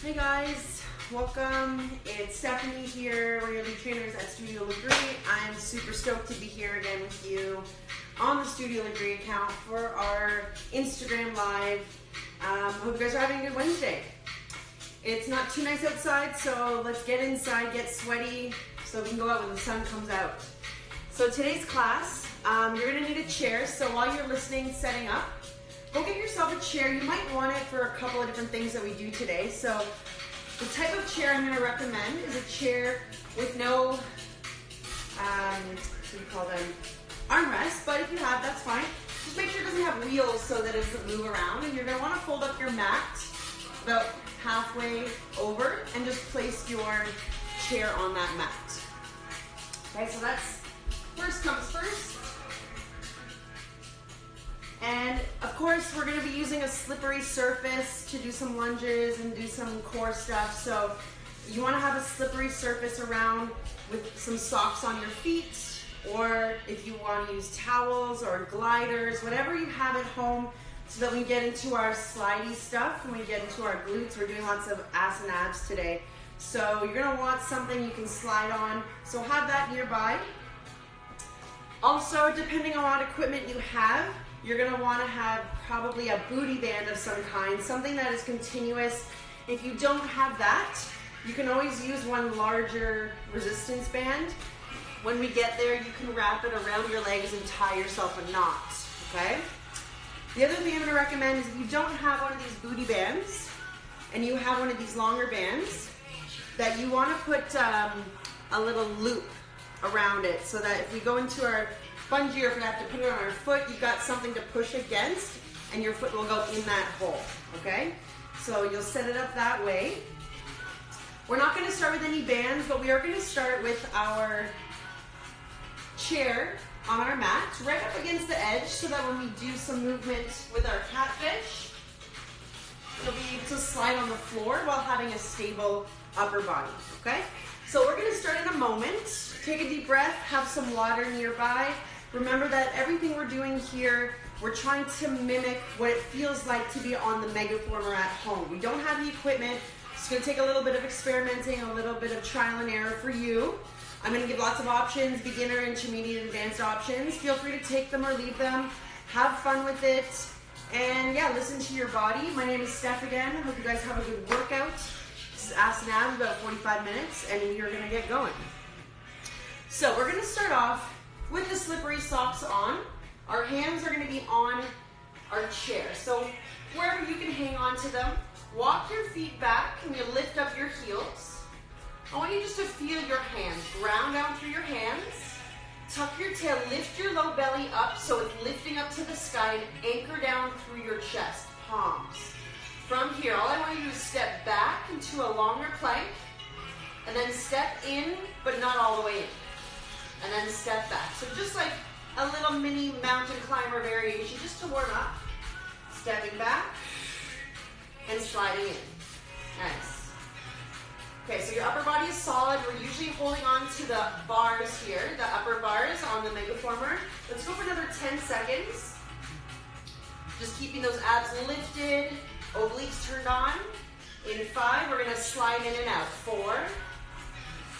Hey guys, welcome. It's Stephanie here. We're your lead trainers at Studio Lagree. I'm super stoked to be here again with you on the Studio Lagree account for our Instagram Live. Hope you guys are having a good Wednesday. It's not too nice outside, so let's get inside, get sweaty, so we can go out when the sun comes out. So today's class, you're gonna need a chair, so while you're listening, setting up, go get yourself a chair. You might want it for a couple of different things that we do today. So the type of chair I'm gonna recommend is a chair with no, what do you call them, armrest, but if you have, that's fine. Just make sure it doesn't have wheels so that it doesn't move around, and you're gonna wanna fold up your mat about halfway over and just place your chair on that mat. Okay, so that's first comes first. And of course, we're gonna be using a slippery surface to do some lunges and do some core stuff. So you wanna have a slippery surface around with some socks on your feet, or if you wanna use towels or gliders, whatever you have at home, so that we get into our slidey stuff and we get into our glutes. We're doing lots of ass and abs today. So you're gonna want something you can slide on. So have that nearby. Also, depending on what equipment you have, you're gonna wanna have probably a booty band of some kind, something that is continuous. If you don't have that, you can always use one larger resistance band. When we get there, you can wrap it around your legs and tie yourself a knot, okay? The other thing I'm gonna recommend is if you don't have one of these booty bands, and you have one of these longer bands, that you wanna put a little loop around it, so that if we go into our bungee or if we have to put it on our foot, you've got something to push against and your foot will go in that hole, okay? So you'll set it up that way. We're not gonna start with any bands, but we are gonna start with our chair on our mat, right up against the edge, so that when we do some movement with our catfish, you'll be able to slide on the floor while having a stable upper body, okay? So we're gonna start in a moment. Take a deep breath, have some water nearby. Remember that everything we're doing here, we're trying to mimic what it feels like to be on the Megaformer at home. We don't have the equipment. It's gonna take a little bit of experimenting, a little bit of trial and error for you. I'm gonna give lots of options, beginner, intermediate, advanced options. Feel free to take them or leave them. Have fun with it. And yeah, listen to your body. My name is Steph again. I hope you guys have a good workout. This is ass and abs, about 45 minutes, and we are gonna get going. So we're gonna start off with the slippery socks on. Our hands are gonna be on our chair. So wherever you can hang on to them, walk your feet back and you lift up your heels. I want you just to feel your hands, ground down through your hands. Tuck your tail, lift your low belly up so it's lifting up to the sky, and anchor down through your chest, palms. From here, all I want you to do is step back into a longer plank, and then step in, but not all the way in. And then step back. So just like a little mini mountain climber variation, just to warm up. Stepping back and sliding in. Nice. Okay, so your upper body is solid. We're usually holding on to the bars here, the upper bars on the Megaformer. Let's go for another 10 seconds. Just keeping those abs lifted, obliques turned on. In 5, we're gonna slide in and out. 4,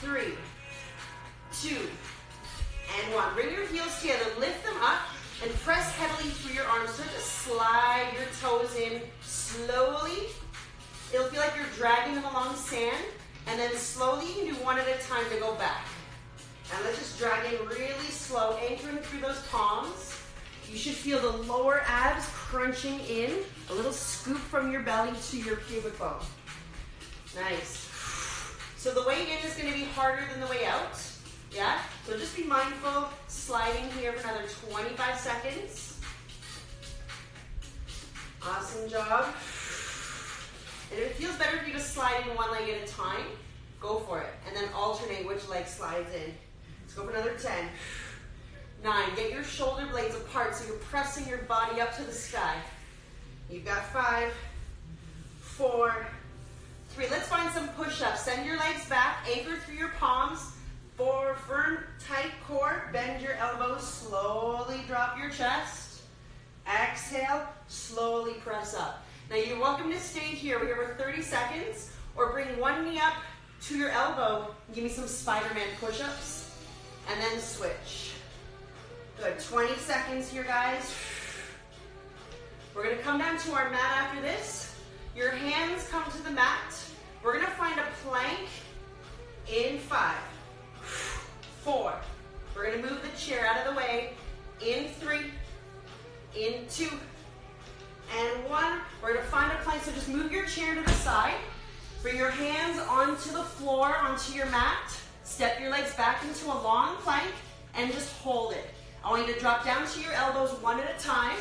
3, 2, and 1. Bring your heels together, lift them up, and press heavily through your arms. Start to slide your toes in slowly. It'll feel like you're dragging them along sand, and then slowly you can do one at a time to go back. And let's just drag in really slow, anchoring through those palms. You should feel the lower abs crunching in, a little scoop from your belly to your pubic bone. Nice. So the way in is going to be harder than the way out. Yeah? So just be mindful, sliding here for another 25 seconds. Awesome job. And if it feels better for you to slide in one leg at a time, go for it. And then alternate which leg slides in. Let's go for another 10. 9, get your shoulder blades apart so you're pressing your body up to the sky. You've got 5, 4, 3. Let's find some push-ups. Send your legs back, anchor through your palms. 4, firm, tight core, bend your elbows, slowly drop your chest. Exhale, slowly press up. Now you're welcome to stay here. We're here for 30 seconds, or bring one knee up to your elbow. Give me some Spider-Man push-ups, and then switch. Good, 20 seconds here, guys. We're gonna come down to our mat after this. Your hands come to the mat. We're gonna find a plank in 5, 4. We're gonna move the chair out of the way in 3, in 2, and 1. We're gonna find a plank, so just move your chair to the side. Bring your hands onto the floor, onto your mat. Step your legs back into a long plank and just hold it. I want you to drop down to your elbows one at a time,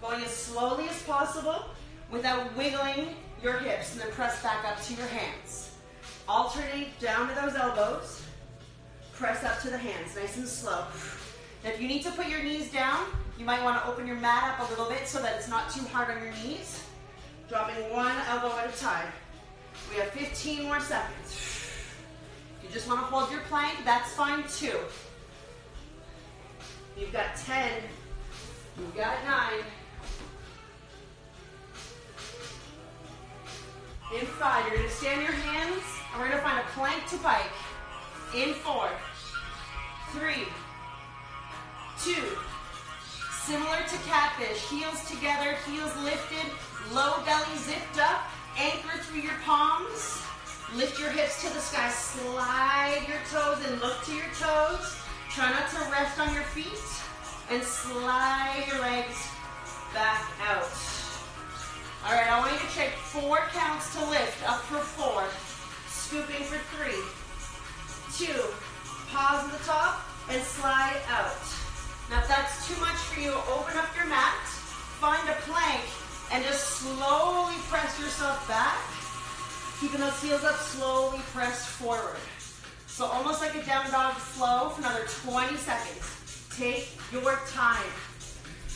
going as slowly as possible without wiggling your hips, and then press back up to your hands. Alternate down to those elbows, press up to the hands, nice and slow. Now if you need to put your knees down, you might want to open your mat up a little bit so that it's not too hard on your knees. Dropping one elbow at a time. We have 15 more seconds. If you just want to hold your plank, that's fine too. You've got 10, you've got 9. In 5, you're going to stand your hands, and we're going to find a plank to pike. In 4, 3, 2. Similar to catfish, heels together, heels lifted, low belly zipped up, anchor through your palms, lift your hips to the sky, slide your toes and look to your toes. Try not to rest on your feet, and slide your legs back out. All right, I want you to take 4 counts to lift, up for 4, scooping for 3, 2, pause at the top, and slide out. Now if that's too much for you, open up your mat, find a plank, and just slowly press yourself back. Keeping those heels up, slowly press forward. So almost like a down dog flow for another 20 seconds. Take your time.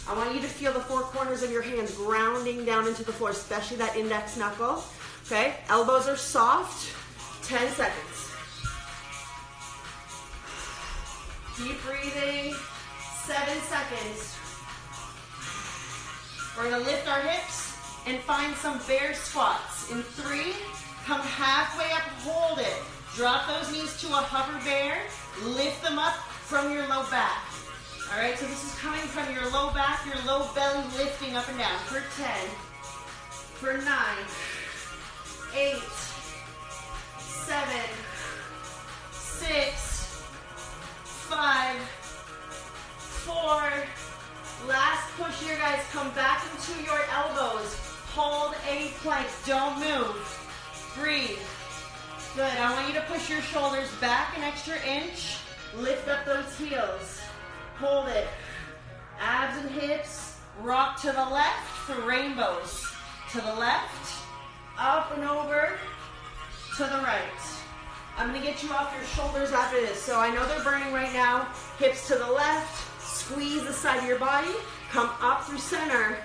I want you to feel the 4 corners of your hands grounding down into the floor, especially that index knuckle. Okay, elbows are soft. 10 seconds. Keep breathing. 7 seconds. We're gonna lift our hips and find some bear squats. In 3, come halfway up, hold it. Drop those knees to a hover bear. Lift them up from your low back. All right, so this is coming from your low back, your low belly lifting up and down. For 10, for 9, 8, 7, 6, 5, 4. Last push here, guys. Come back into your elbows. Hold a plank. Don't move. Breathe. Good. I want you to push your shoulders back an extra inch. Lift up those heels. Hold it. Abs and hips. Rock to the left for rainbows. To the left. Up and over. To the right. I'm going to get you off your shoulders after this. So I know they're burning right now. Hips to the left. Squeeze the side of your body. Come up through center.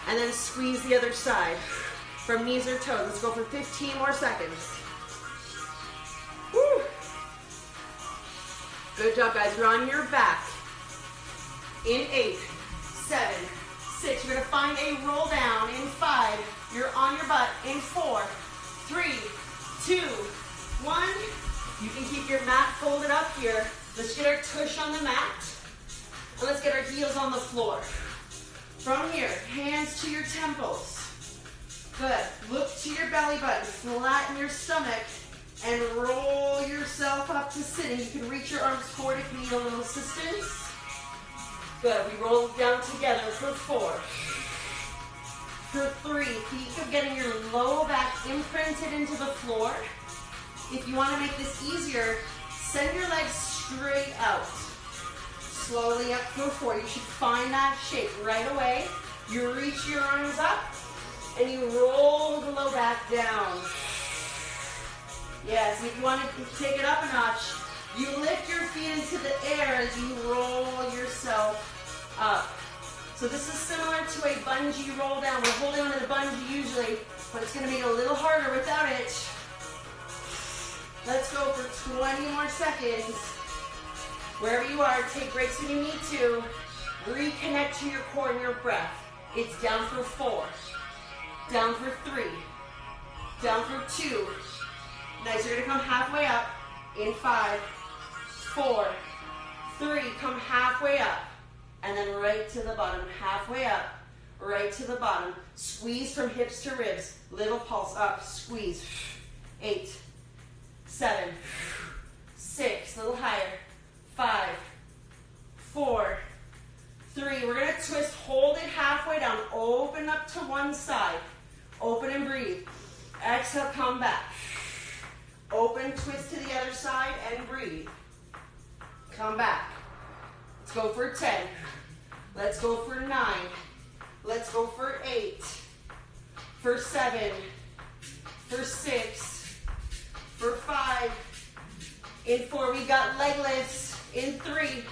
And then squeeze the other side. From knees or toes. Let's go for 15 more seconds. Woo. Good job, guys. You're on your back. In 8, 7, 6. You're going to find a roll down. In 5, you're on your butt. In 4, 3, 2, 1. You can keep your mat folded up here. Let's get our tush on the mat. And let's get our heels on the floor. From here, hands to your temples. Good. Look to your belly button. Flatten your stomach. And roll yourself up to sitting. You can reach your arms forward if you need a little assistance. Good. We roll down together for 4. For 3. Peak of getting your low back imprinted into the floor. If you want to make this easier, send your legs straight out. Slowly up for 4. You should find that shape right away. You reach your arms up and you roll the low back down. Yes, if you want to take it up a notch, you lift your feet into the air as you roll yourself up. So this is similar to a bungee roll down. We're holding onto the bungee usually, but it's going to be a little harder without it. Let's go for 20 more seconds. Wherever you are, take breaks when you need to. Reconnect to your core and your breath. It's down for 4. Down for 3. Down for 2. Nice, you're gonna come halfway up in 5, 4, 3, come halfway up, and then right to the bottom, halfway up, right to the bottom. Squeeze from hips to ribs, little pulse up, squeeze. 8, 7, 6, a little higher, 5, 4, 3, we're gonna twist, hold it halfway down, open up to one side, open and breathe. Exhale, come back. Open, twist to the other side and breathe. Come back. Let's go for 10. Let's go for 9. Let's go for 8. For 7. For 6. For 5. In 4, we got leg lifts. In 3.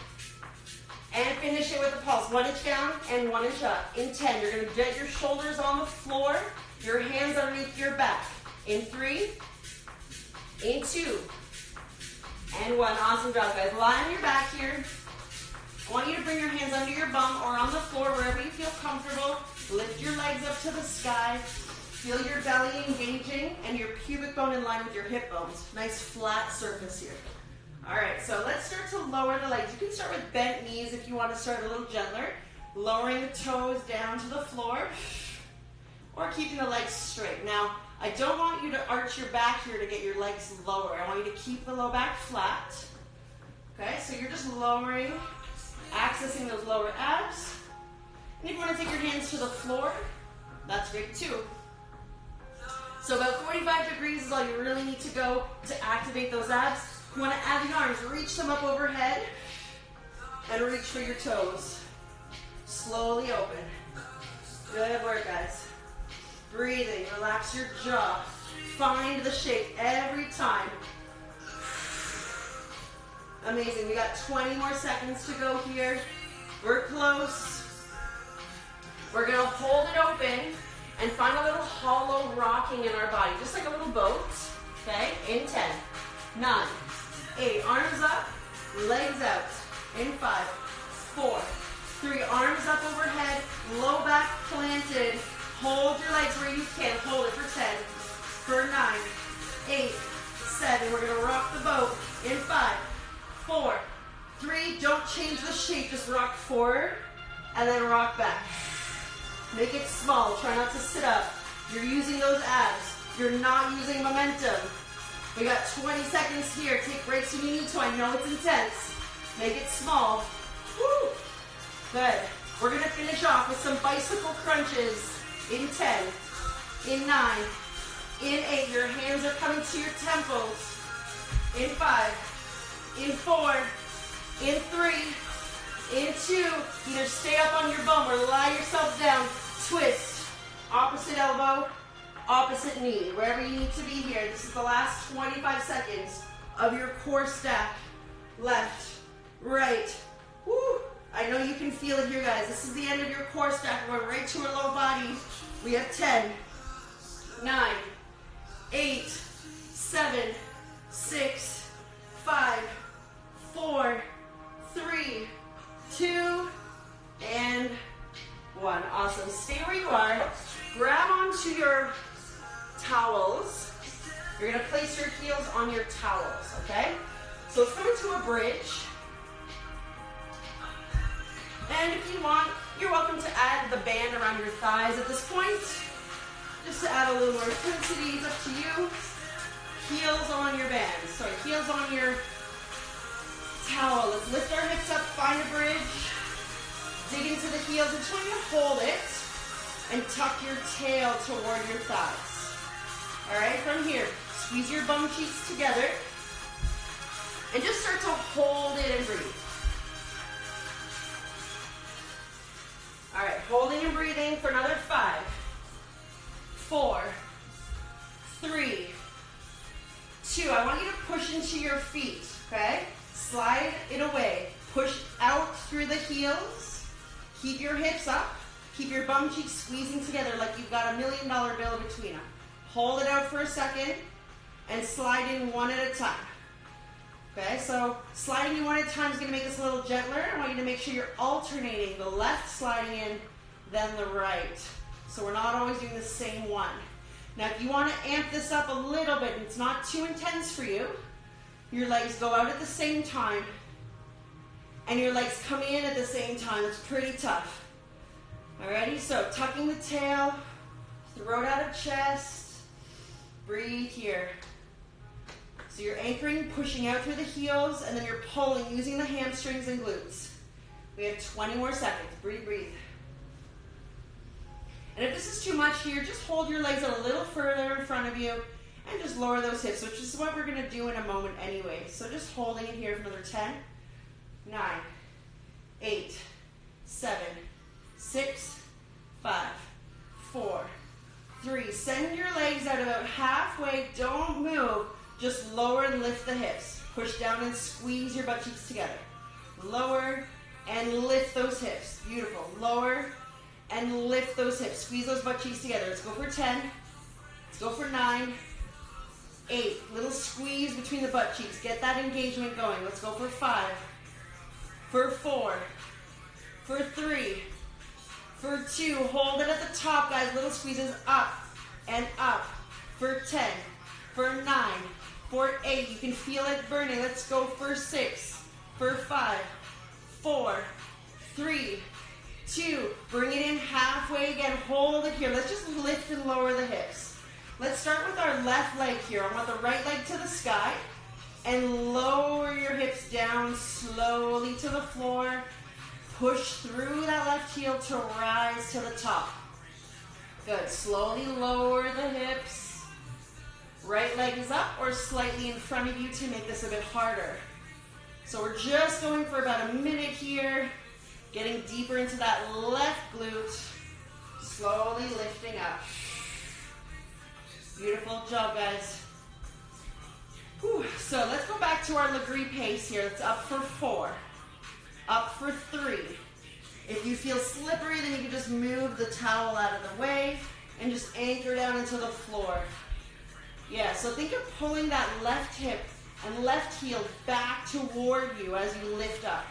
And finish it with a pulse. 1 inch down and 1 inch up. In 10, you're going to get your shoulders on the floor, your hands underneath your back. In 3, in 2, and 1. Awesome job, guys. Lie on your back here. I want you to bring your hands under your bum or on the floor, wherever you feel comfortable. Lift your legs up to the sky. Feel your belly engaging and your pubic bone in line with your hip bones. Nice flat surface here. All right, so let's start to lower the legs. You can start with bent knees if you want to start a little gentler. Lowering the toes down to the floor or keeping the legs straight. Now, I don't want you to arch your back here to get your legs lower. I want you to keep the low back flat. Okay, so you're just lowering, accessing those lower abs. And if you want to take your hands to the floor, that's great too. So about 45 degrees is all you really need to go to activate those abs. You want to add the arms, reach them up overhead, and reach for your toes. Slowly open. Good work, guys. Breathing, relax your jaw. Find the shape every time. Amazing, we got 20 more seconds to go here. We're close. We're gonna hold it open and find a little hollow rocking in our body, just like a little boat, okay? In 10, 9, 8, arms up, legs out. In 5, 4, 3, arms up overhead, low back planted. Hold your legs where you can. Hold it for 10, for 9, 8, 7. We're gonna rock the boat. In 5, 4, 3. Don't change the shape. Just rock forward and then rock back. Make it small. Try not to sit up. You're using those abs. You're not using momentum. We got 20 seconds here. Take breaks when you need to. I know it's intense. Make it small. Woo! Good. We're going to finish off with some bicycle crunches. In 10, in 9, in 8. Your hands are coming to your temples. In 5, in 4, in 3, in 2. Either stay up on your bum or lie yourself down. Twist. Opposite elbow, opposite knee. Wherever you need to be here. This is the last 25 seconds of your core stack. Left, right. Woo! I know you can feel it here, guys. This is the end of your core stack. We're going right to our low body. We have 10, 9, 8, 7, 6, 5, 4, 3, 2, and 1. Awesome. Stay where you are. Grab onto your towels. You're going to place your heels on your towels, okay? So let's come into a bridge. And if you want, you're welcome to add the band around your thighs at this point. Just to add a little more intensity, it's up to you. Heels on your bands. Sorry, heels on your towel. Let's lift our hips up, find a bridge. Dig into the heels. I just want you to hold it and tuck your tail toward your thighs. All right, from here, squeeze your bum cheeks together. And just start to hold it and breathe. All right, holding and breathing for another 5, 4, 3, 2. I want you to push into your feet, okay? Slide it away. Push out through the heels. Keep your hips up. Keep your bum cheeks squeezing together like you've got $1 million bill between them. Hold it out for a second and slide in one at a time. Okay, so sliding in one at a time is going to make this a little gentler. I want you to make sure you're alternating the left sliding in, then the right. So we're not always doing the same one. Now, if you want to amp this up a little bit and it's not too intense for you, your legs go out at the same time and your legs come in at the same time. It's pretty tough. Alrighty, so tucking the tail, throat out of chest, breathe here. So you're anchoring, pushing out through the heels, and then you're pulling using the hamstrings and glutes. We have 20 more seconds. Breathe, breathe. And if this is too much here, just hold your legs a little further in front of you and just lower those hips, which is what we're going to do in a moment anyway. So just holding it here for another 10, 9, 8, 7, 6, 5, 4, 3. Send your legs out about halfway. Don't move. Just lower and lift the hips. Push down and squeeze your butt cheeks together. Lower and lift those hips. Beautiful. Lower and lift those hips. Squeeze those butt cheeks together. Let's go for 10. Let's go for 9, 8. Little squeeze between the butt cheeks. Get that engagement going. Let's go for 5, for 4, for 3, for 2. Hold it at the top, guys. Little squeezes up and up. For 10, for 9, for 8. You can feel it burning. Let's go for 6, for 5, 4, 3, 2. Bring it in halfway again. Hold it here. Let's just lift and lower the hips. Let's start with our left leg here. I want the right leg to the sky and lower your hips down slowly to the floor. Push through that left heel to rise to the top. Good. Slowly lower the hips. Right leg is up or slightly in front of you to make this a bit harder. So we're just going for about a minute here, getting deeper into that left glute, slowly lifting up. Beautiful job, guys. Whew. So let's go back to our Lagree pace here. It's up for 4, up for 3. If you feel slippery, then you can just move the towel out of the way and just anchor down into the floor. Yeah, so think of pulling that left hip and left heel back toward you as you lift up.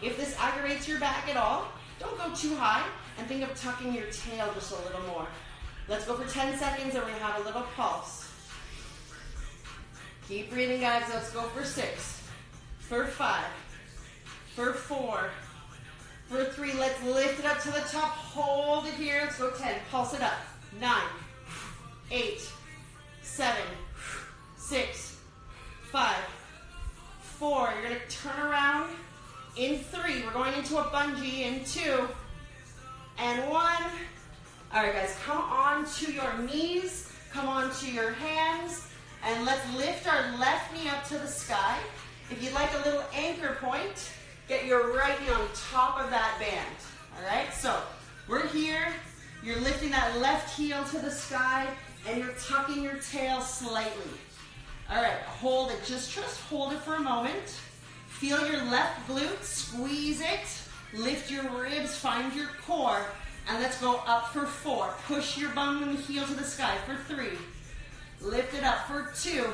If this aggravates your back at all, don't go too high and think of tucking your tail just a little more. Let's go for 10 seconds and we're going to have a little pulse. Keep breathing, guys. Let's go for 6, for 5, for 4, for 3. Let's lift it up to the top. Hold it here. Let's go 10. Pulse it up. 9, 8, 7, 6, 5, 4. You're going to turn around in 3. We're going into a bungee in 2 and 1. All right, guys, come on to your knees, come on to your hands, and let's lift our left knee up to the sky. If you'd like a little anchor point, get your right knee on top of that band. All right, so we're here. You're lifting that left heel to the sky, and you're tucking your tail slightly. All right, hold it. Just hold it for a moment. Feel your left glute, squeeze it, lift your ribs, find your core, and let's go up for 4. Push your bum and heel to the sky for 3. Lift it up for 2.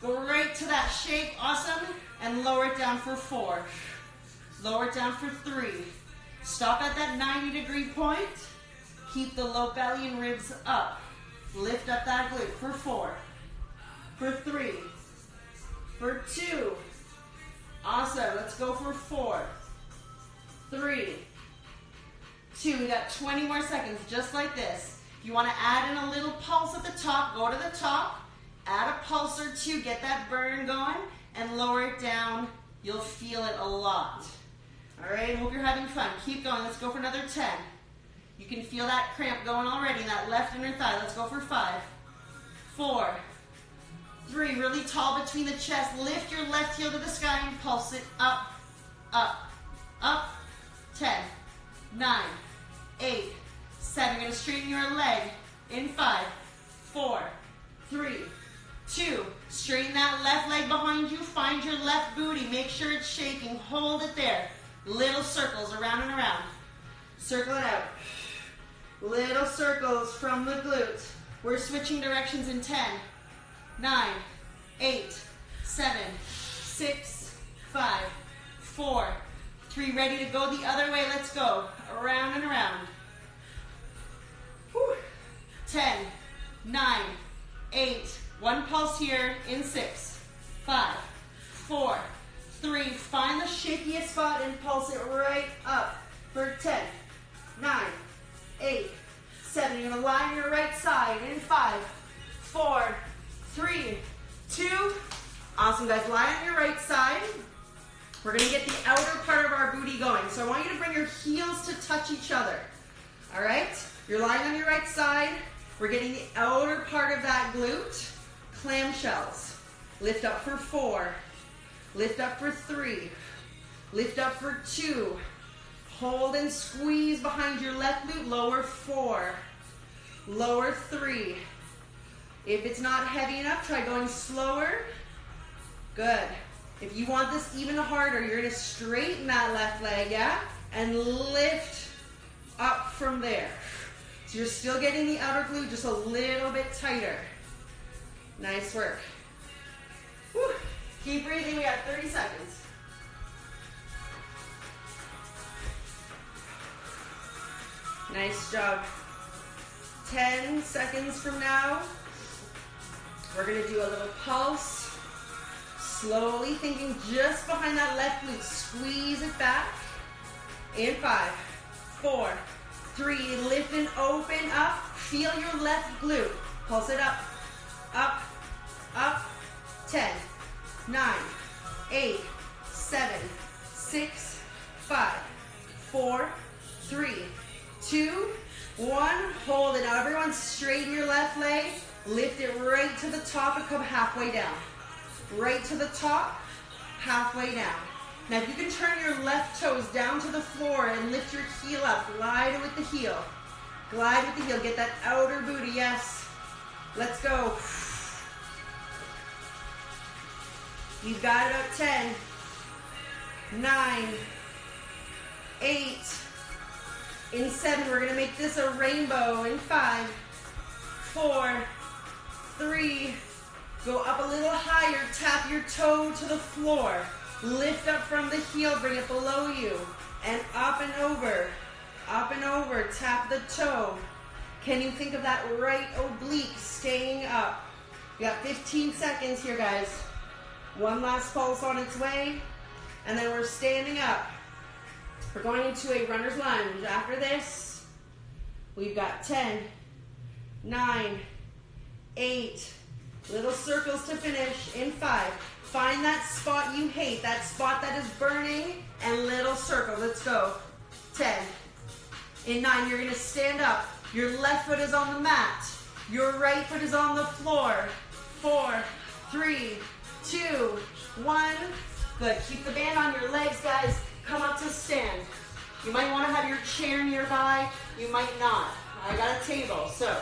Go right to that shake, awesome, and lower it down for 4. Lower it down for 3. Stop at that 90-degree point. Keep the low belly and ribs up. Lift up that glute for 4, for 3, for 2. Awesome. Let's go for 4, 3, 2. We got 20 more seconds, just like this. If you want to add in a little pulse at the top, go to the top, add a pulse or 2, get that burn going, and lower it down. You'll feel it a lot. All right, hope you're having fun. Keep going. Let's go for another 10. You can feel that cramp going already in that left inner thigh. Let's go for 5, 4, 3. Really tall between the chest. Lift your left heel to the sky and pulse it up, up, up. 10, 9, 8, 7. You're going to straighten your leg in 5, 4, 3, 2. Straighten that left leg behind you. Find your left booty. Make sure it's shaking. Hold it there. Little circles around and around. Circle it out. Little circles from the glutes. We're switching directions in 10, 9, 8, 7, 6, 5, 4, 3. Ready to go the other way. Let's go. Around and around. Whew. 10, 9, 8, one pulse here in 6, 5, 4, 3, find the shakiest spot and pulse it right up for 10, 9, 8, 7, you're gonna lie on your right side in 5, 4, 3, 2, awesome guys, lie on your right side. We're gonna get the outer part of our booty going. So I want you to bring your heels to touch each other, all right? You're lying on your right side. We're getting the outer part of that glute, clamshells. Lift up for 4, lift up for 3, lift up for 2, hold and squeeze behind your left glute, lower 4, lower 3. If it's not heavy enough, try going slower. Good. If you want this even harder, you're gonna straighten that left leg, yeah? And lift up from there. So you're still getting the outer glute just a little bit tighter. Nice work. Whew. Keep breathing, we got 30 seconds. Nice job. 10 seconds from now, we're gonna do a little pulse. Slowly thinking just behind that left glute, squeeze it back. In 5, 4, 3, lift and open up. Feel your left glute. Pulse it up, up, up. 10, 9, 8, 7, 6, 5, 4, 3, 2, 1. Hold it. Now everyone straighten your left leg. Lift it right to the top and come halfway down. Right to the top, halfway down. Now if you can turn your left toes down to the floor and lift your heel up, glide with the heel. Glide with the heel, get that outer booty, yes. Let's go. You've got it up 10, 9, 8, in 7, we're gonna make this a rainbow in 5, 4, 3, go up a little higher, tap your toe to the floor. Lift up from the heel, bring it below you. And up and over, tap the toe. Can you think of that right oblique staying up? We got 15 seconds here, guys. One last pulse on its way, and then we're standing up. We're going into a runner's lunge. After this, we've got 10, 9, 8, little circles to finish in 5. Find that spot you hate, that spot that is burning, and little circle. Let's go. 10. In 9, you're gonna stand up. Your left foot is on the mat. Your right foot is on the floor. 4, 3, 2, 1. Good. Keep the band on your legs, guys. Come up to stand. You might want to have your chair nearby. You might not. I got a table. So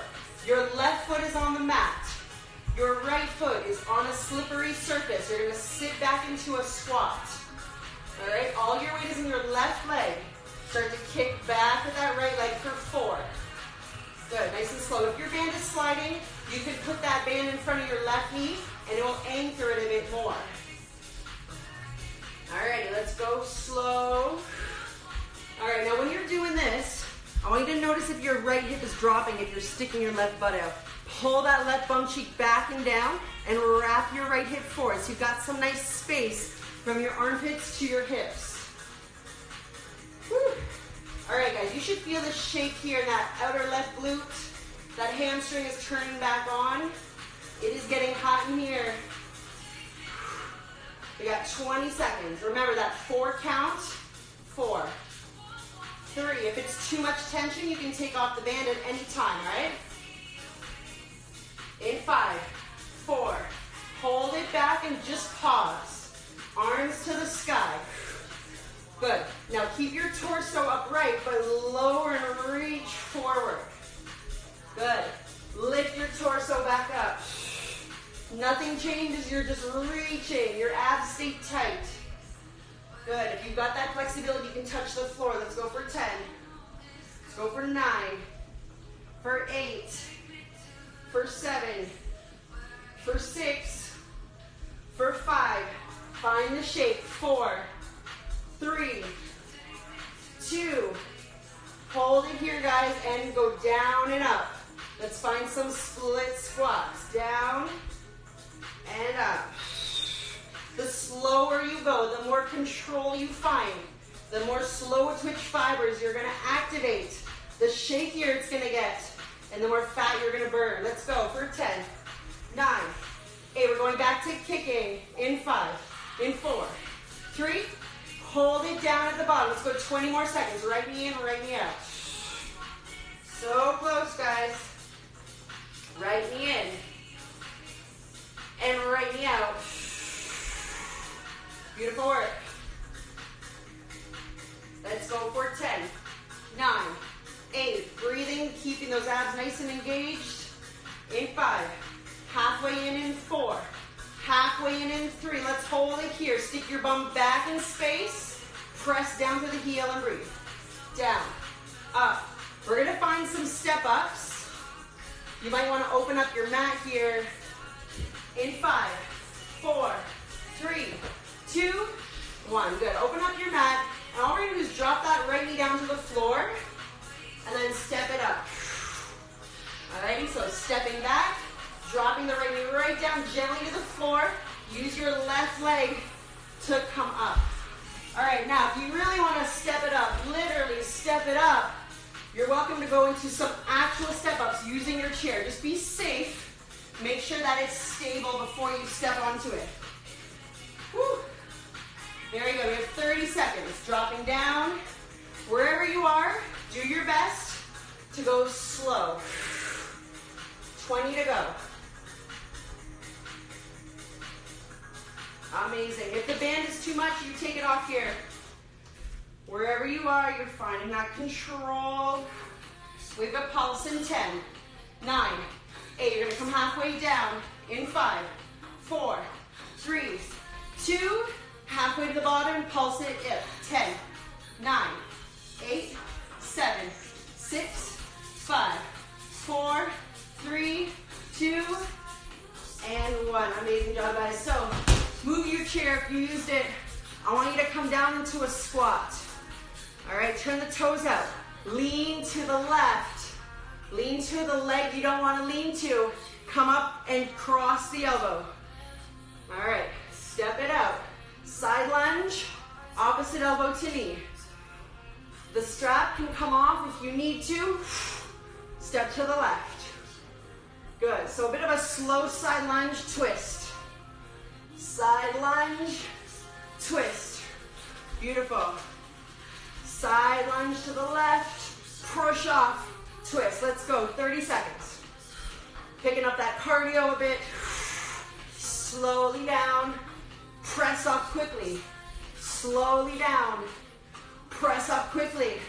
your left foot is on the mat. Your right foot is on a slippery surface. You're going to sit back into a squat. All right? All your weight is in your left leg. Start to kick back with that right leg for 4. Good. Nice and slow. If your band is sliding, you can put that band in front of your left knee, and it will anchor it a bit more. Alrighty, let's go slow. Alright, now when you're doing this, I want you to notice if your right hip is dropping, if you're sticking your left butt out. Pull that left bum cheek back and down, and wrap your right hip forward. So you've got some nice space from your armpits to your hips. Alright guys, you should feel the shake here in that outer left glute. That hamstring is turning back on. It is getting hot in here. We got 20 seconds. Remember that 4 count. 4, 3. If it's too much tension, you can take off the band at any time, all right? In 5, 4. Hold it back and just pause. Arms to the sky. Good. Now keep your torso upright, but lower and reach forward. Good. Lift your torso back up. Nothing changes, you're just reaching. Your abs stay tight. Good. If you've got that flexibility, you can touch the floor. Let's go for 10. Let's go for 9. For 8. For 7. For 6. For 5. Find the shape. 4. 3. 2. Hold it here, guys, and go down and up. Let's find some split squats. Down and up. The slower you go, the more control you find, the more slow twitch fibers you're gonna activate, the shakier it's gonna get, and the more fat you're gonna burn. Let's go for 10, 9, 8. We're going back to kicking in 5, in 4, 3. Hold it down at the bottom. Let's go 20 more seconds. Right knee in, right knee out. So close, guys. Right knee in and right knee out. Beautiful work. Let's go for 10, 9, 8. Breathing, keeping those abs nice and engaged. In 5. Halfway in 4. Halfway in 3. Let's hold it here. Stick your bum back in space. Press down to the heel and breathe. Down, up. We're going to find some step ups. You might want to open up your mat here. In 5, 4, 3, 2, 1. Good. Open up your mat. And all we're going to do is drop that right knee down to the floor. And then step it up. Alrighty, so stepping back. Dropping the right knee right down gently to the floor. Use your left leg to come up. All right, now if you really want to step it up, literally step it up, you're welcome to go into some actual step-ups using your chair. Just be safe. Make sure that it's stable before you step onto it. Whew. There you go. We have 30 seconds. Dropping down. Wherever you are, do your best to go slow. 20 to go. Amazing. If the band is too much, you take it off here. Wherever you are, you're finding that control. We've got pulse in 10, 9, 8. You're going to come halfway down in 5, 4, 3, 2. Halfway to the bottom, pulse it in 10, 9, 8, 7, 6, 5, 4, 3, 2, and 1. Amazing job, guys. So move your chair if you used it. I want you to come down into a squat. All right, turn the toes out. Lean to the left. Lean to the leg you don't want to lean to. Come up and cross the elbow. All right, step it out. Side lunge, opposite elbow to knee. The strap can come off if you need to. Step to the left. Good, so a bit of a slow side lunge twist. Side lunge, twist. Beautiful. Side lunge to the left, push off, twist. Let's go, 30 seconds. Picking up that cardio a bit. Slowly down, press up quickly. Slowly down, press up quickly.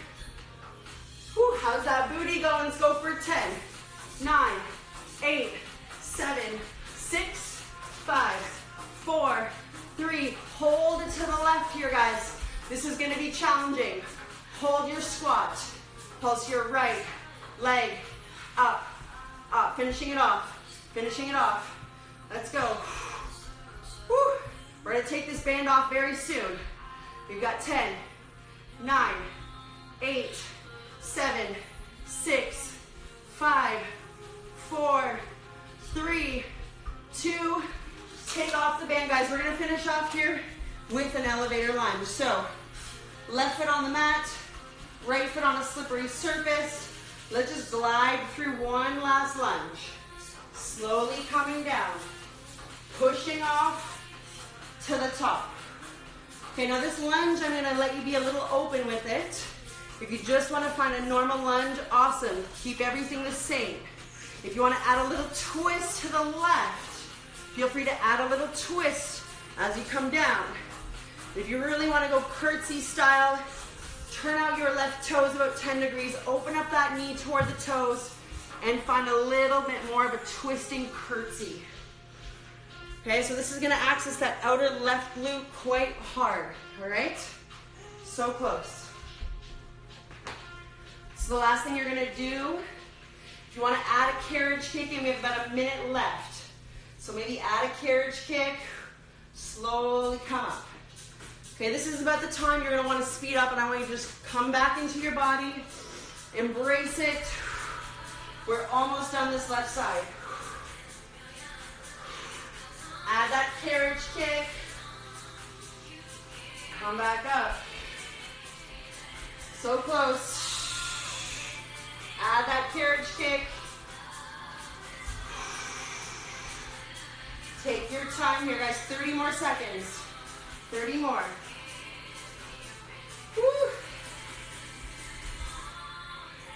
Whew, how's that booty going? Let's go for 10, 9, 8, 7, 6, 5, 4, 3. Hold it to the left here, guys. This is going to be challenging. Hold your squat. Pulse your right leg up, up. Finishing it off. Finishing it off. Let's go. Whew. We're going to take this band off very soon. We've got 10, 9, 8, 7, 6, 5, 4, 3, 2. Take off the band, guys. We're going to finish off here with an elevator lunge. So, left foot on the mat, right foot on a slippery surface. Let's just glide through one last lunge. Slowly coming down, pushing off to the top. Okay, now this lunge, I'm going to let you be a little open with it. If you just want to find a normal lunge, awesome. Keep everything the same. If you want to add a little twist to the left, feel free to add a little twist as you come down. If you really want to go curtsy style, turn out your left toes about 10 degrees, open up that knee toward the toes, and find a little bit more of a twisting curtsy. Okay, so this is going to access that outer left glute quite hard, all right? So close. So the last thing you're going to do, if you want to add a carriage kick, and we have about a minute left. So maybe add a carriage kick, slowly come up. Okay, this is about the time you're going to want to speed up, and I want you to just come back into your body, embrace it, We're almost on this left side. Add that carriage kick. Come back up. So close. Add that carriage kick. Take your time here, guys. 30 more seconds. 30 more. Woo.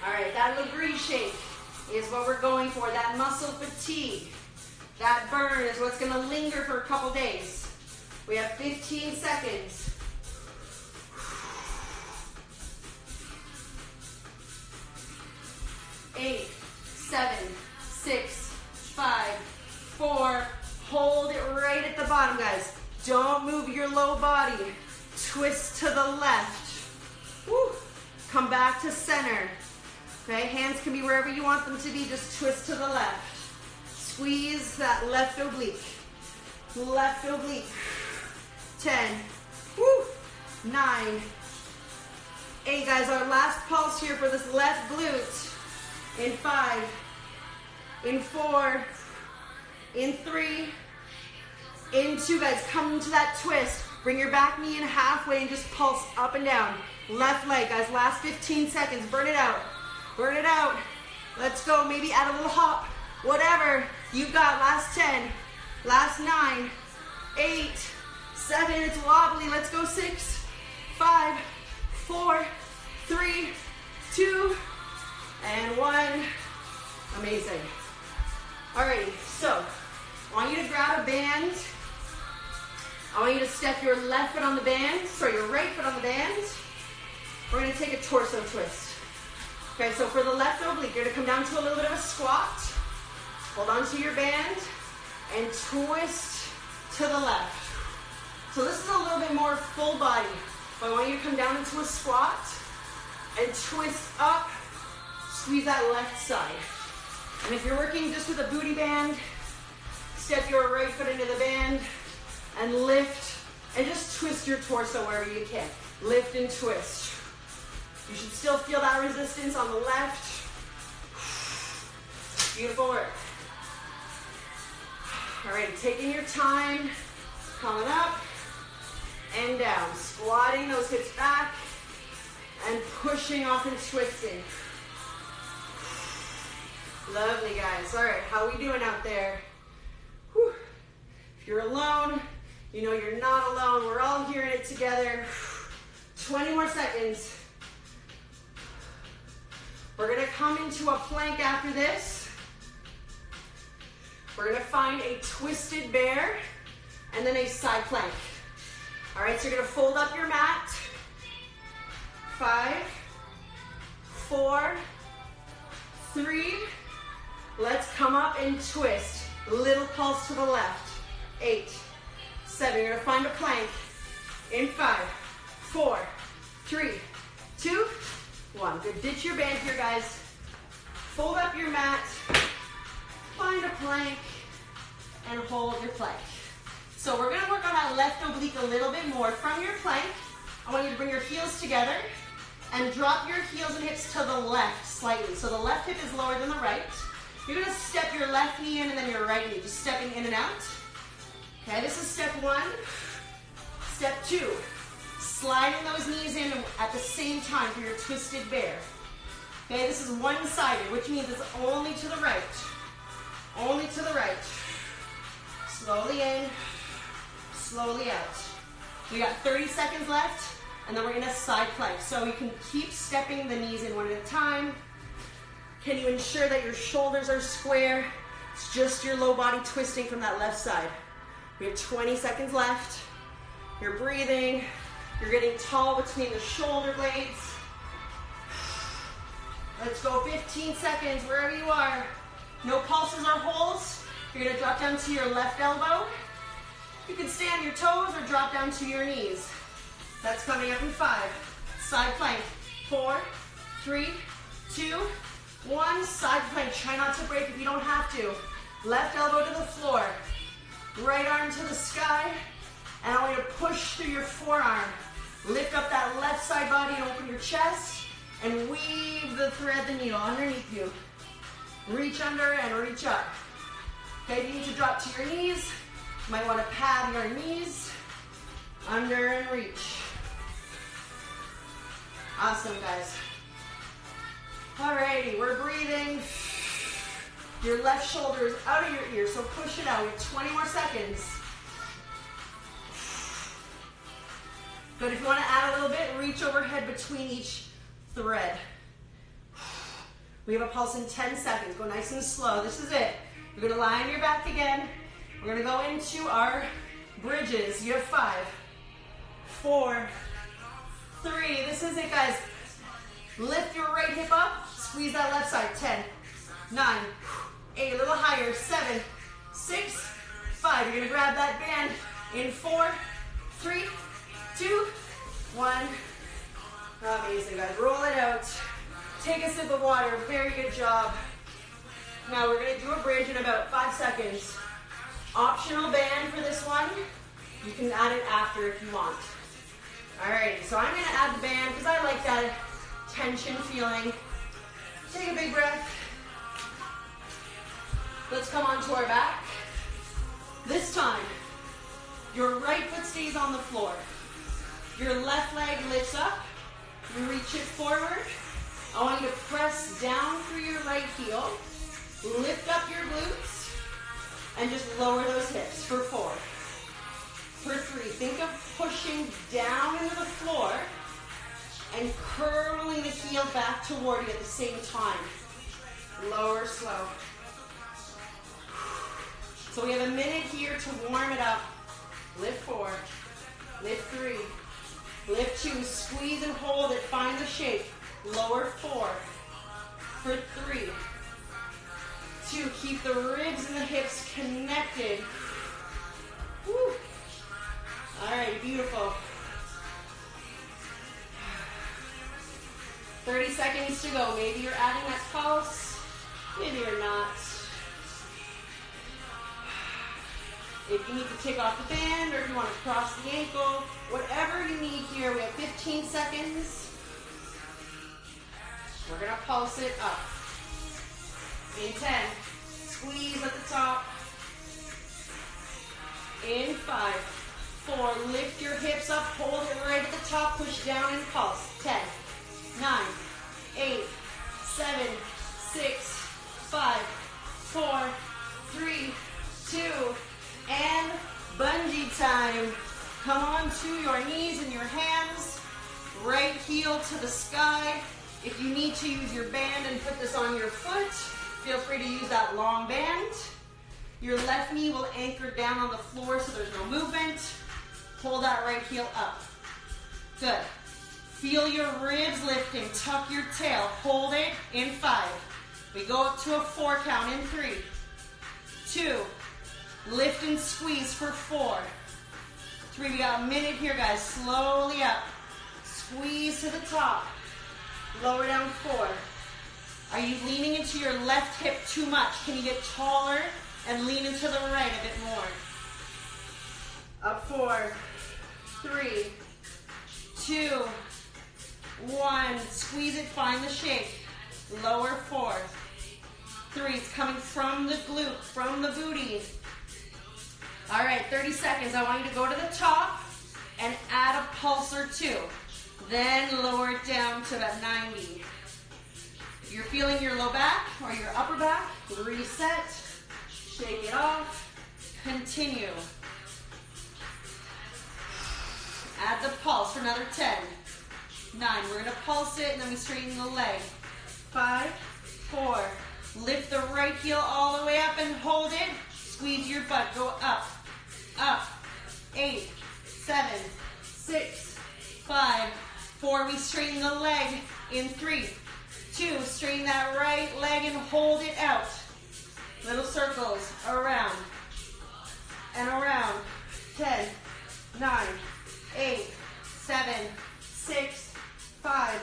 All right, that Lagree shake is what we're going for. That muscle fatigue, that burn is what's gonna linger for a couple days. We have 15 seconds. 8, 7, 6, 5, 4. Hold it right at the bottom, guys. Don't move your low body. Twist to the left. Woo. Come back to center. Okay, hands can be wherever you want them to be. Just twist to the left. Squeeze that left oblique. Left oblique. 10. Woo. 9. 8, guys. Our last pulse here for this left glute. In 5. In 4. In 3. In 2, guys. Come into that twist. Bring your back knee in halfway and just pulse up and down. Left leg, guys. Last 15 seconds. Burn it out. Burn it out. Let's go. Maybe add a little hop. Whatever you got. Last 10. Last 9. 8. 7. It's wobbly. Let's go. 6. 5. 4. 3. 2. And 1. Amazing. Alrighty. So, I want you to grab a band. I want you to step your left foot on the band. Sorry, your right foot on the band. We're going to take a torso twist. Okay, so for the left oblique, you're going to come down to a little bit of a squat. Hold on to your band and twist to the left. So this is a little bit more full body. But I want you to come down into a squat and twist up. Squeeze that left side. And if you're working just with a booty band, step your right foot into the band and lift and just twist your torso wherever you can. Lift and twist. You should still feel that resistance on the left. Beautiful work. All right, taking your time, coming up and down. Squatting those hips back and pushing off and twisting. Lovely, guys. All right, how we doing out there? Whew. If you're alone, you know you're not alone. We're all here in it together. 20 more seconds. We're going to come into a plank after this. We're going to find a twisted bear and then a side plank. All right, so you're going to fold up your mat. 5, 4, 3. Let's come up and twist. Little pulse to the left. 8, 7. You're going to find a plank. In 5, 4, 3, 2, 1. Good. Ditch your band here, guys. Fold up your mat. Find a plank and hold your plank. So we're going to work on that left oblique a little bit more. From your plank, I want you to bring your heels together and drop your heels and hips to the left slightly. So the left hip is lower than the right. You're going to step your left knee in and then your right knee, just stepping in and out. Okay, this is step 1. Step 2, sliding those knees in at the same time for your twisted bear. Okay, this is one-sided, which means it's only to the right. Only to the right. Slowly in, slowly out. We got 30 seconds left, and then we're gonna side plank. So you can keep stepping the knees in one at a time. Can you ensure that your shoulders are square? It's just your low body twisting from that left side. We have 20 seconds left. You're breathing. You're getting tall between the shoulder blades. Let's go 15 seconds, wherever you are. No pulses or holds. You're gonna drop down to your left elbow. You can stay on your toes or drop down to your knees. That's coming up in 5. Side plank. 4, 3, 2, 1. Side plank. Try not to break if you don't have to. Left elbow to the floor. Right arm to the sky. And I want you to push through your forearm. Lift up that left side body and open your chest. And weave the thread, the needle underneath you. reach under and reach up. Okay, if you need to drop to your knees, you might want to pad your knees, under and reach. Awesome, guys. Alrighty, we're breathing. Your left shoulder is out of your ear, so push it out. We have 20 more seconds. Good, if you want to add a little bit, reach overhead between each thread. We have a pulse in 10 seconds. Go nice and slow. This is it. You're going to lie on your back again. We're going to go into our bridges. You have 5, 4, 3. This is it, guys. Lift your right hip up. Squeeze that left side. 10, 9, 8. A little higher. 7, 6, 5. You're going to grab that band in 4, 3, 2, 1. Amazing, guys. Roll it out. Take a sip of water. Very good job. Now we're going to do a bridge in about 5 seconds. Optional band for this one. You can add it after if you want. Alright, so I'm going to add the band because I like that tension feeling. Take a big breath. Let's come onto our back. This time, your right foot stays on the floor. Your left leg lifts up. You reach it forward. I want you to press down through your right heel. Lift up your glutes. And just lower those hips for 4. For 3, think of pushing down into the floor and curling the heel back toward you at the same time. Lower slow. So we have a minute here to warm it up. Lift 4, lift 3, lift 2, squeeze and hold it, find the shape. Lower 4, for 3, 2, keep the ribs and the hips connected. Woo. All right, beautiful. 30 seconds to go. Maybe you're adding that pulse, maybe you're not. If you need to take off the band or if you want to cross the ankle, whatever you need here, we have 15 seconds. We're going to pulse it up. In 10, squeeze at the top. In 5, 4, lift your hips up, hold it right at the top, push down and pulse. 10, 9, 8, 7, 6, 5, 4, 3, 2, and bungee time. Come on to your knees and your hands. Right heel to the sky. If you need to use your band and put this on your foot, feel free to use that long band. Your left knee will anchor down on the floor so there's no movement. Pull that right heel up. Good. Feel your ribs lifting. Tuck your tail. Hold it in 5. We go up to a 4 count in 3, 2, lift and squeeze for 4, 3. We got a minute here, guys. Slowly up. Squeeze to the top. Lower down 4. Are you leaning into your left hip too much? Can you get taller and lean into the right a bit more? Up 4, 3, 2, 1. Squeeze it, find the shape. Lower 4, 3. It's coming from the glute, from the booty. All right, 30 seconds. I want you to go to the top and add a pulse or 2. Then lower it down to about 90. If you're feeling your low back or your upper back, reset, shake it off, continue. Add the pulse for another 10, 9. We're going to pulse it and then we straighten the leg. 5, 4. Lift the right heel all the way up and hold it. Squeeze your butt. Go up, up. 8, 7, 6, 5, 4. We straighten the leg in 3, 2. Straighten that right leg and hold it out. Little circles around and around. 10, 9, 8, 7, 6, 5,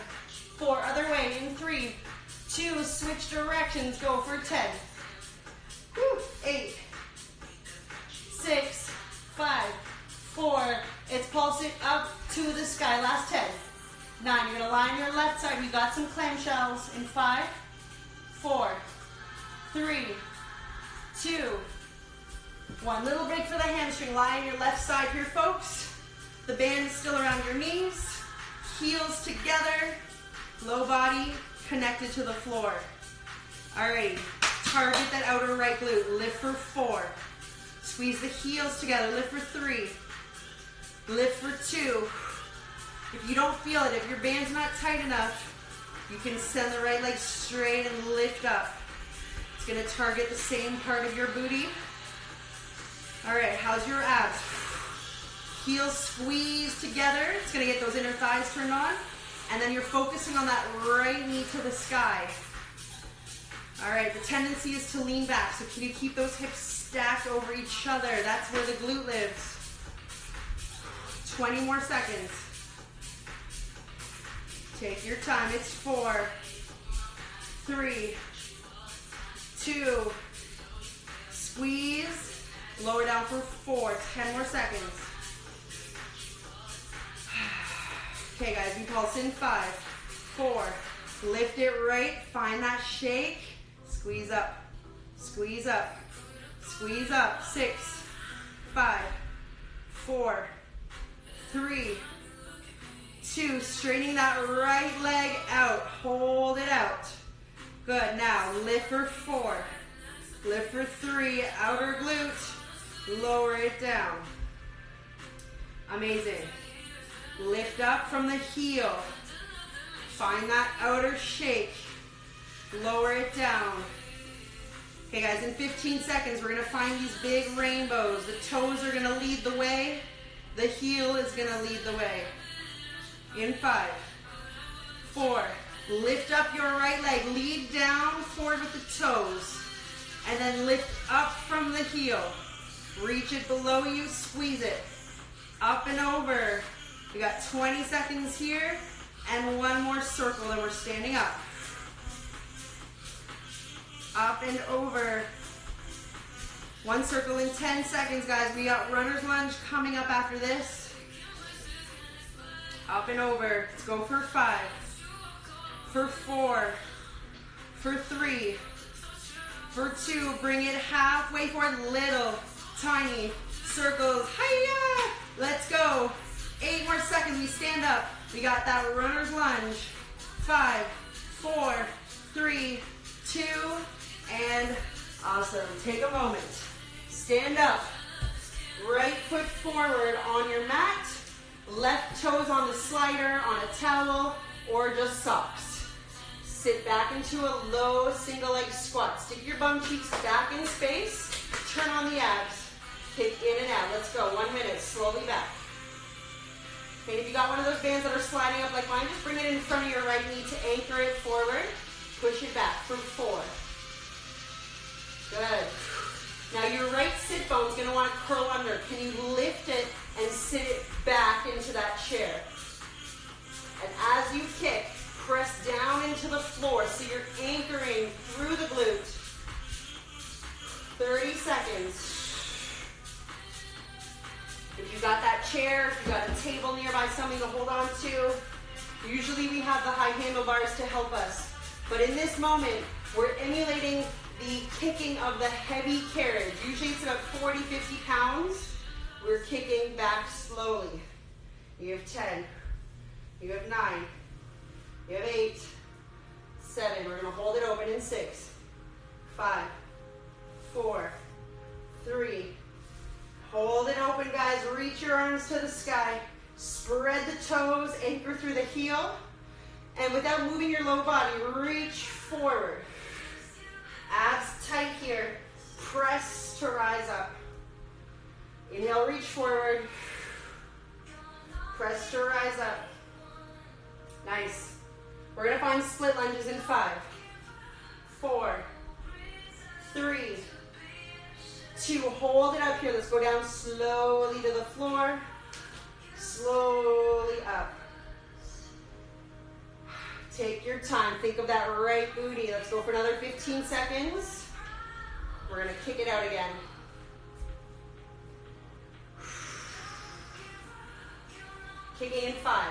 4. Other way in 3, 2. Switch directions. Go for 10. 8, 6, 5, 4. It's pulse it up to the sky. Last 10. 9. You're going to lie on your left side. You got some clamshells in 5, 4, 3, 2, 1. Little break for the hamstring. Lie on your left side here, folks. The band is still around your knees. Heels together. Low body connected to the floor. Alrighty. Target that outer right glute. Lift for 4. Squeeze the heels together. Lift for 3. Lift for 2. If you don't feel it, if your band's not tight enough, you can send the right leg straight and lift up. It's going to target the same part of your booty. All right, how's your abs? Heels squeeze together. It's going to get those inner thighs turned on. And then you're focusing on that right knee to the sky. All right, the tendency is to lean back. So can you keep those hips stacked over each other? That's where the glute lives. 20 more seconds. Take your time. It's 4, 3, 2, squeeze, lower down for 4, 10 more seconds. Okay guys, we pulse in 5, 4, lift it right, find that shake, squeeze up, squeeze up, squeeze up, 6, 5, 4, 3, 2, straightening that right leg out, hold it out. Good, now lift for 4, lift for 3, outer glute, lower it down. Amazing. Lift up from the heel, find that outer shake, lower it down. Okay guys, in 15 seconds we're gonna find these big rainbows. The toes are gonna lead the way, the heel is gonna lead the way. In 5, 4, lift up your right leg, lead down forward with the toes, and then lift up from the heel. Reach it below you, squeeze it. Up and over. We got 20 seconds here, and one more circle, and we're standing up. Up and over. One circle in 10 seconds, guys. We got runner's lunge coming up after this. Up and over. Let's go for 5, for 4, for 3, for 2. Bring it halfway forward. Little, tiny circles. Hiya! Let's go. 8 more seconds. We stand up. We got that runner's lunge. 5, 4, 3, 2, and awesome. Take a moment. Stand up. Right foot forward on your mat. Left toes on the slider, on a towel, or just socks. Sit back into a low single leg squat. Stick your bum cheeks back in space. Turn on the abs. Kick in and out. Let's go. 1 minute. Slowly back. Okay, if you got one of those bands that are sliding up like mine, just bring it in front of your right knee to anchor it forward. Push it back for 4. Good. Now your right sit bone is going to want to curl under. Can you lift it and sit it back into that chair? And as you kick, press down into the floor so you're anchoring through the glute. 30 seconds. If you've got that chair, if you've got a table nearby, something to hold on to, usually we have the high handlebars to help us. But in this moment, we're emulating the kicking of the heavy carriage. Usually it's about 40, 50 pounds. We're kicking back slowly. You have 10, you have 9, you have 8, 7. We're gonna hold it open in 6, 5, 4, 3. Hold it open, guys. Reach your arms to the sky. Spread the toes, anchor through the heel. And without moving your low body, reach forward. Abs tight here. Press to rise up. Inhale, reach forward. Press to rise up. Nice. We're going to find split lunges in 5, 4, 3, 2. Hold it up here. Let's go down slowly to the floor. Slowly up. Take your time. Think of that right booty. Let's go for another 15 seconds. We're going to kick it out again. Kicking in 5,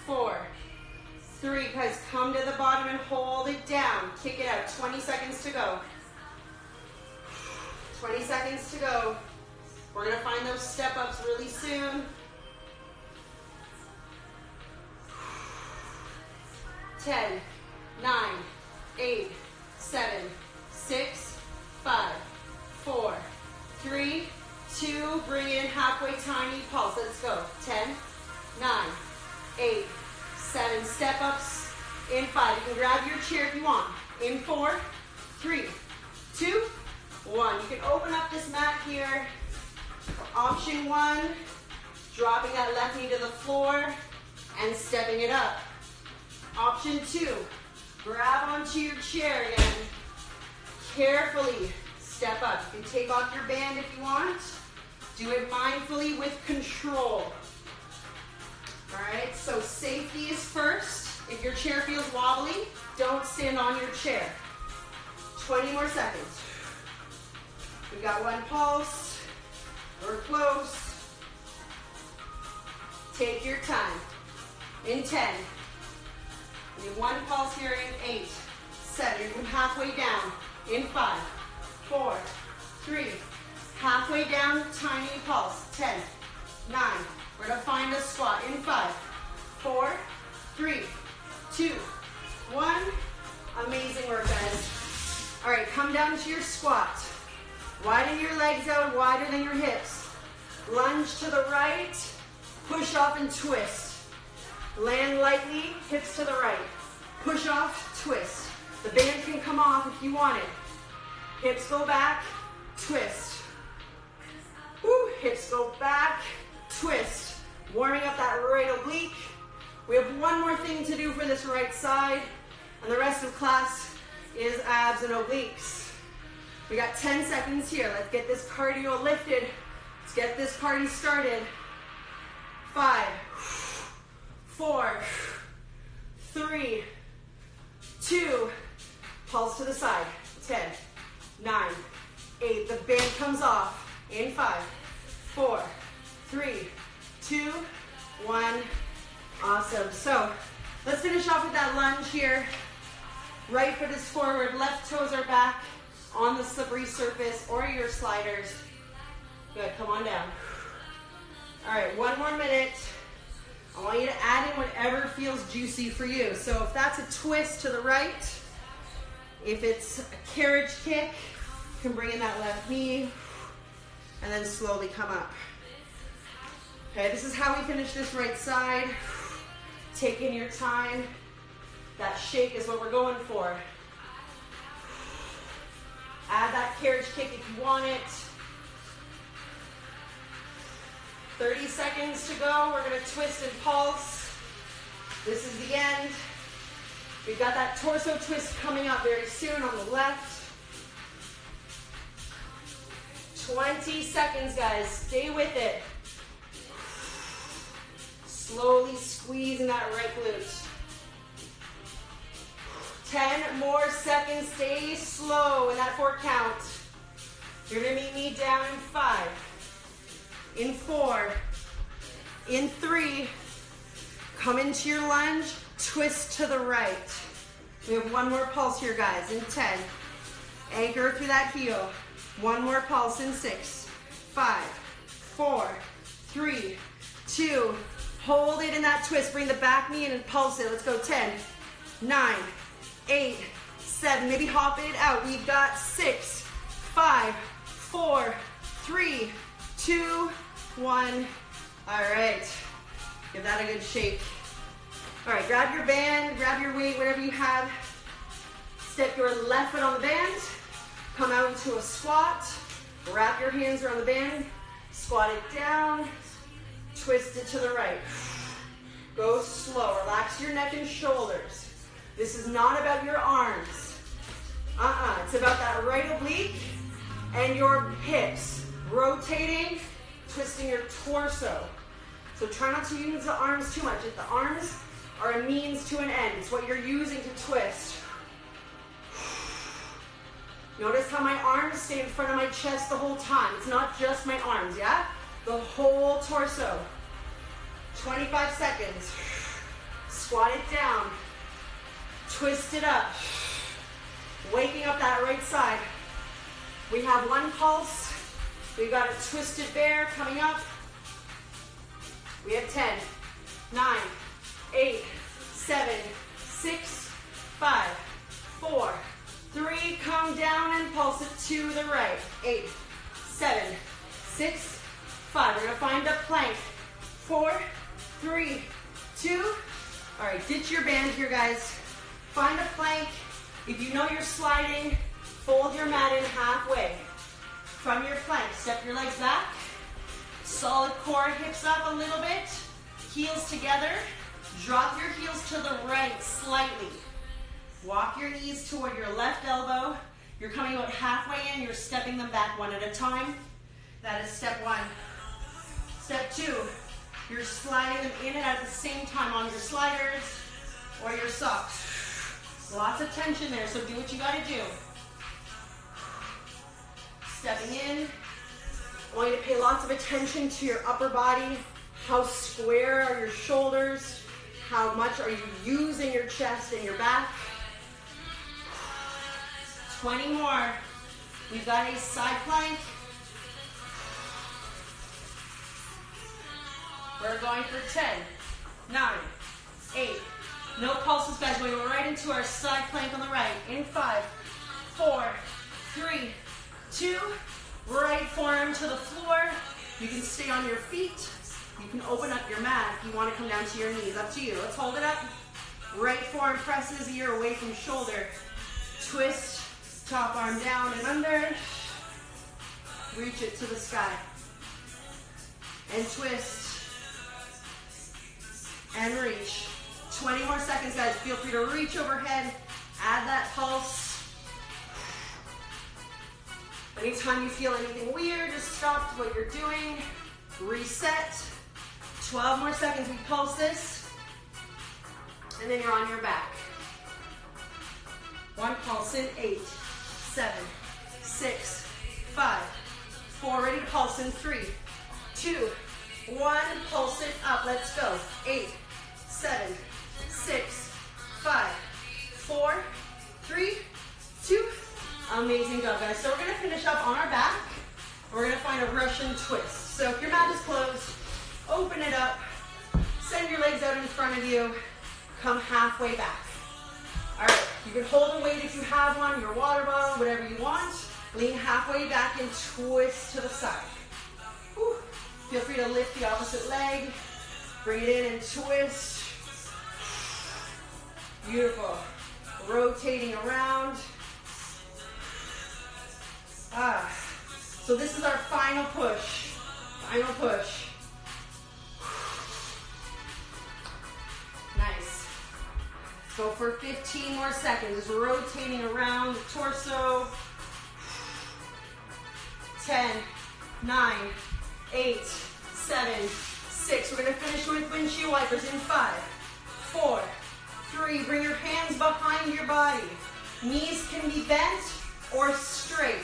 4, 3. Guys, come to the bottom and hold it down. Kick it out. 20 seconds to go. 20 seconds to go. We're gonna find those step ups really soon. 10, 9, 8, 7, 6, 5, 4, 3, 2, bring in halfway tiny pulse. Let's go. 10, 9, 8, 7, step ups in 5. You can grab your chair if you want. In 4, 3, 2, 1. You can open up this mat here. Option 1, dropping that left knee to the floor and stepping it up. Option 2, grab onto your chair again. Carefully step up. You can take off your band if you want. Do it mindfully with control. All right, so safety is first. If your chair feels wobbly, don't stand on your chair. 20 more seconds. We got one pulse. We're close. Take your time. In 10. We have one pulse here in 8, 7. You're going halfway down. In 5, 4, 3. Halfway down, tiny pulse. 10, 9. We're going to find a squat. In 5, 4, 3, 2, 1. Amazing work, guys. All right, come down to your squat. Widen your legs out wider than your hips. Lunge to the right. Push off and twist. Land lightly, hips to the right. Push off, twist. The band can come off if you want it. Hips go back, twist. Woo, hips go back, twist. Warming up that right oblique. We have one more thing to do for this right side, and the rest of class is abs and obliques. We got 10 seconds here. Let's get this cardio lifted. Let's get this party started. 5, 4, 3, 2, pulse to the side. 10, 9, 8. The band comes off. In 5, 4, 3, 2, 1. Awesome. So let's finish off with that lunge here. Right foot is forward, left toes are back on the slippery surface or your sliders. Good, come on down. All right, one more minute. I want you to add in whatever feels juicy for you. So if that's a twist to the right, if it's a carriage kick, you can bring in that left knee and then slowly come up. Okay, this is how we finish this right side. Take in your time. That shake is what we're going for. Add that carriage kick if you want it. 30 seconds to go. We're going to twist and pulse. This is the end. We've got that torso twist coming up very soon on the left. 20 seconds, guys. Stay with it. Slowly squeezing that right glute. 10 more seconds. Stay slow in that 4 count. You're going to meet me down in 5. In 4. In 3. Come into your lunge. Twist to the right. We have one more pulse here, guys. In 10. Anchor through that heel. One more pulse in 6. 5, 4, 3, 2. Hold it in that twist. Bring the back knee in and pulse it. Let's go. 10, 9, 8, 7. Maybe hop it out. We've got 6, 5, 4, 3, 2, 1. All right. Give that a good shake. All right, grab your band, grab your weight, whatever you have. Step your left foot on the band. Come out into a squat. Wrap your hands around the band. Squat it down. Twist it to the right. Go slow. Relax your neck and shoulders. This is not about your arms. It's about that right oblique and your hips. Rotating, twisting your torso. So try not to use the arms too much. If the arms are a means to an end, it's what you're using to twist. Notice how my arms stay in front of my chest the whole time. It's not just my arms, yeah? The whole torso. 25 seconds. Squat it down. Twist it up. Waking up that right side. We have one pulse. We've got a twisted bear coming up. We have 10, 9, 8, 7, 6, 5, 4, 3. Come down and pulse it to the right. 8, 7, 6, 5. We're going to find a plank. 4, 3, 2. All right, ditch your band here, guys. Find a plank. If you know you're sliding, fold your mat in halfway. From your plank, step your legs back. Solid core, hips up a little bit. Heels together. Drop your heels to the right slightly. Walk your knees toward your left elbow. You're coming about halfway in. You're stepping them back one at a time. That is step 1. Step 2, you're sliding them in and out at the same time on your sliders or your socks. Lots of tension there, so do what you gotta do. Stepping in. I want you to pay lots of attention to your upper body. How square are your shoulders? How much are you using your chest and your back? 20 more. We've got a side plank. We're going for 10, 9, 8. No pulses, guys. We're going right into our side plank on the right. In 5, 4, 3, 2. Right forearm to the floor. You can stay on your feet. You can open up your mat if you want to come down to your knees. Up to you. Let's hold it up. Right forearm presses ear away from shoulder. Twist. Top arm down and under. Reach it to the sky. And twist. And reach. 20 more seconds, guys. Feel free to reach overhead. Add that pulse. Anytime you feel anything weird, just stop what you're doing. Reset. 12 more seconds. We pulse this. And then you're on your back. One pulse in. 8, 7, 6, 5, 4. Ready to pulse in. 3, 2, 1. Pulse it up. Let's go. 8, 7, 6, 5, 4, 3, 2. Amazing job, guys. So we're going to finish up on our back. We're going to find a Russian twist. So if your mat is closed, open it up. Send your legs out in front of you. Come halfway back. All right. You can hold a weight if you have one, your water bottle, whatever you want. Lean halfway back and twist to the side. Whew. Feel free to lift the opposite leg. Bring it in and twist. Beautiful. Rotating around. So this is our final push. Final push. Nice. Go for 15 more seconds. Rotating around the torso. 10, 9, 8, 7, 6. We're going to finish with windshield wipers in 5, 4, 3. Bring your hands behind your body. Knees can be bent or straight.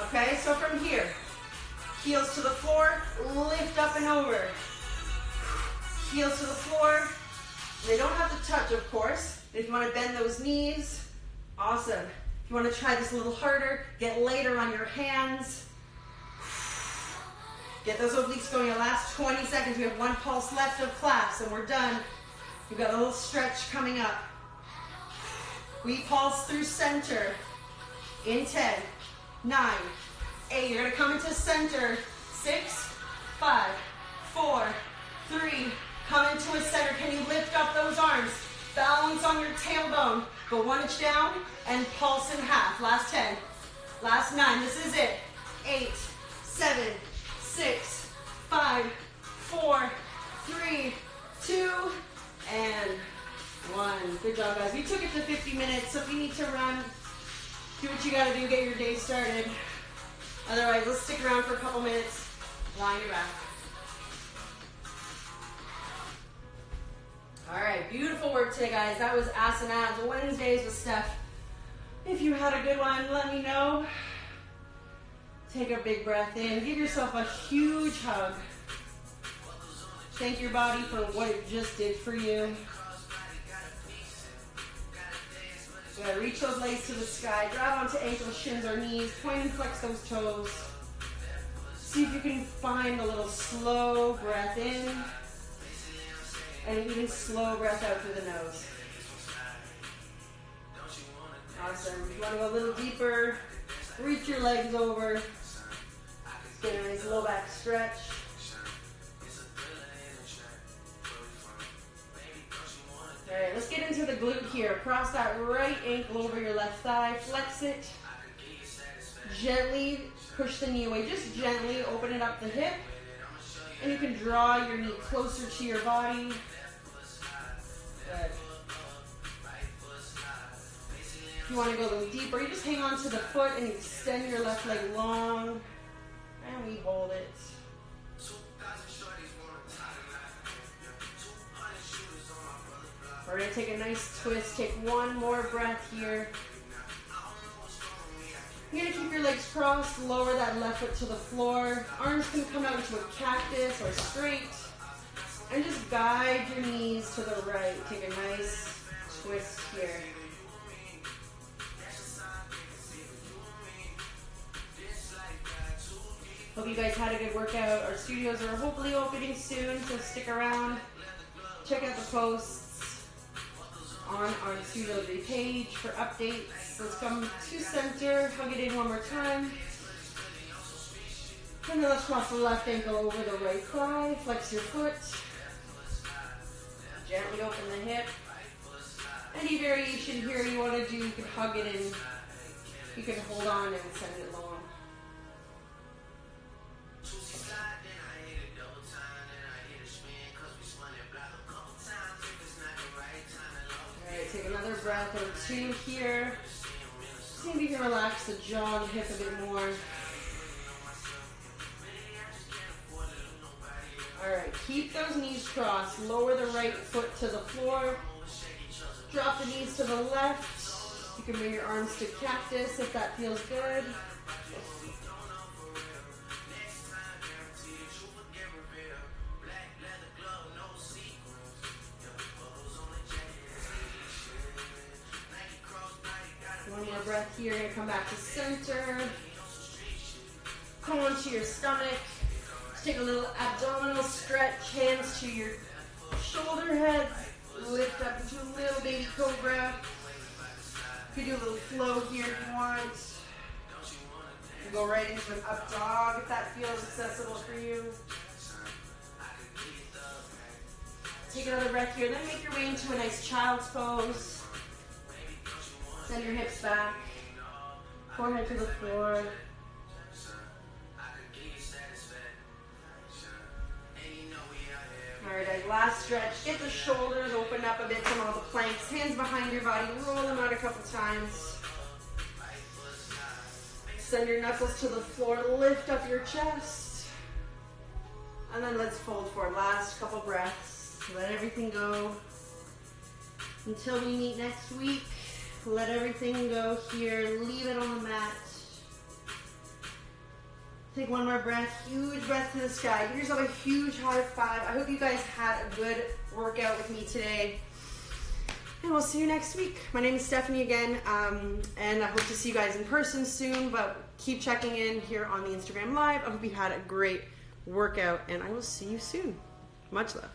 Okay, so from here, heels to the floor, lift up and over. Heels to the floor. They don't have to touch, of course. If you want to bend those knees, awesome. If you want to try this a little harder, get lighter on your hands. Get those obliques going in the last 20 seconds. We have one pulse left of class and we're done. We've got a little stretch coming up. We pulse through center in 10, 9, 8. You're going to come into center. 6, 5, 4, 3. Come into a center. Can you lift up those arms? Balance on your tailbone. Go 1 inch down and pulse in half. Last 10. Last 9. This is it. 8, 7, 6, 5, 4, 3, 2, and 1. Good job, guys. We took it to 50 minutes, so if you need to run, do what you got to do, get your day started. Otherwise, let's stick around for a couple minutes, lie on your back. All right, beautiful work today, guys. That was Asana Wednesdays with Steph. If you had a good one, let me know. Take a big breath in. Give yourself a huge hug. Thank your body for what it just did for you. You gotta reach those legs to the sky, grab onto ankles, shins, or knees, point and flex those toes. See if you can find a little slow breath in and an even slow breath out through the nose. Awesome. If you want to go a little deeper, reach your legs over. Get a nice low back stretch. Alright, let's get into the glute here. Cross that right ankle over your left thigh. Flex it. Gently push the knee away. Just gently open it up the hip. And you can draw your knee closer to your body. Good. If you want to go a little deeper, you just hang on to the foot and extend your left leg long. And we hold it. We're going to take a nice twist. Take one more breath here. You're going to keep your legs crossed. Lower that left foot to the floor. Arms can come out into a cactus or straight. And just guide your knees to the right. Take a nice twist here. Hope you guys had a good workout. Our studios are hopefully opening soon, so stick around. Check out the posts on our Studio Day page for updates. Let's come to center. Hug it in one more time. And then let's cross the left ankle over the right thigh. Flex your foot. Gently open the hip. Any variation here you want to do, you can hug it in. You can hold on and send it long. Take another breath or two here. See if you can relax the jaw and hip a bit more. Alright, keep those knees crossed. Lower the right foot to the floor. Drop the knees to the left. You can bring your arms to cactus if that feels good. One more breath here. You're going to come back to center. Come onto your stomach. Just take a little abdominal stretch. Hands to your shoulder heads. Lift up into a little baby cobra. You can do a little flow here if you want. You can go right into an up dog if that feels accessible for you. Take another breath here. Then make your way into a nice child's pose. Send your hips back, forehead to the floor. Alright, last stretch. Get the shoulders open up a bit from all the planks. Hands behind your body. Roll them out a couple times. Send your knuckles to the floor. Lift up your chest. And then let's fold for last couple breaths. Let everything go. Until we meet next week. Let everything go here. Leave it on the mat. Take one more breath. Huge breath to the sky. Give yourself a huge high five. I hope you guys had a good workout with me today. And we'll see you next week. My name is Stephanie again. And I hope to see you guys in person soon. But keep checking in here on the Instagram Live. I hope you had a great workout. And I will see you soon. Much love.